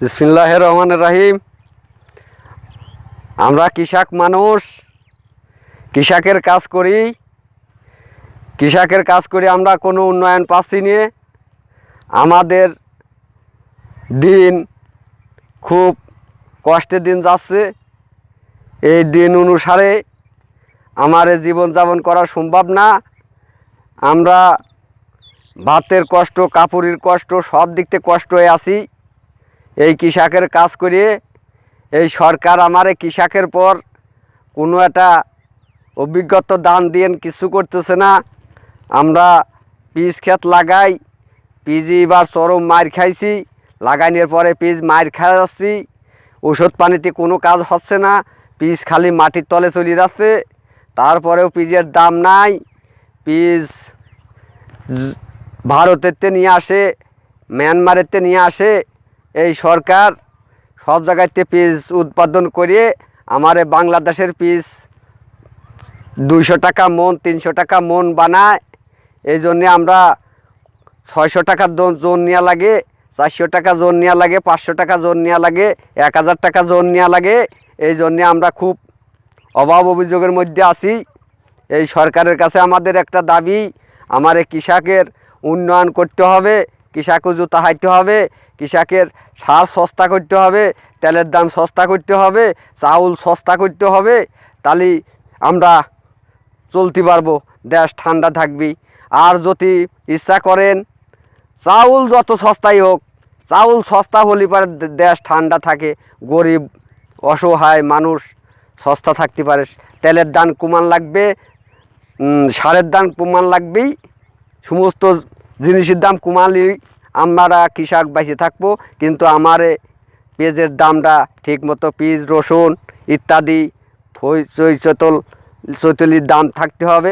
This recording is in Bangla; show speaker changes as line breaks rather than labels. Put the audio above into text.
বিসমিল্লাহির রহমানির রহিম। আমরা কৃষক মানুষ, কৃষকের কাজ করি আমরা কোনো উন্নয়ন পাচ্ছি না। আমাদের দিন খুব কষ্টের দিন যাচ্ছে। এই দিন অনুসারে আমার জীবনযাপন করা সম্ভব না। আমরা ভাতের কষ্ট, কাপড়ের কষ্ট, সব দিক থেকে কষ্ট হয়ে আছি। এই কৃষকের কাজ করিয়ে এই সরকার আমারে কৃষকের পর কোনো একটা অভিজ্ঞতা দান দিয়ে কিছু করতেছে না। আমরা পিস ক্ষেত লাগাই, পিজি এবার চরম মার খাইছি। লাগানোর পরে পিস মার খাই যাচ্ছি, ওষুধ পানিতে কোনো কাজ হচ্ছে না, পিস খালি মাটির তলে চলে যাচ্ছে। তারপরেও পিজের দাম নাই। পিস ভারতের নিয়ে আসে, মিয়ানমারের নিয়ে আসে। এই সরকার সব জায়গাতে পিস উৎপাদন করে আমারে বাংলাদেশের পিস 200 টাকা মন, 300 টাকা মন বানায়। এই জন্যে আমরা 600 টাকা জোন নেওয়া লাগে, 400 টাকা জোন নেওয়া লাগে, 500 টাকা জোন নেওয়া লাগে, 1000 টাকা জোন নেওয়া লাগে। এই জন্যে আমরা খুব অভাব অভিযোগের মধ্যে আছি। এই সরকারের কাছে আমাদের একটা দাবি, আমারে কৃষকের উন্নয়ন করতে হবে, কৃষকও জুতা হাইতে হবে, কৃষকের সার সস্তা করতে হবে, তেলের দাম সস্তা করতে হবে, চাউল সস্তা করতে হবে। তাহলে আমরা চলতে পারবো, দেশ ঠান্ডা থাকবি। আর যদি ইচ্ছা করেন চাউল যত সস্তাই হোক, চাউল সস্তা হলে পরে দেশ ঠান্ডা থাকে, গরিব অসহায় মানুষ সস্তা থাকতে পারে। তেলের দাম কমান লাগবে, সারের দাম কমান লাগবেই, সমস্ত জিনিসের দাম কমালেই আমরা কৃষক বেঁচে থাকবো। কিন্তু আমারে পেঁয়াজের দামটা ঠিক মতো, পেঁয়াজ রসুন ইত্যাদি চৈতলির দাম থাকতে হবে।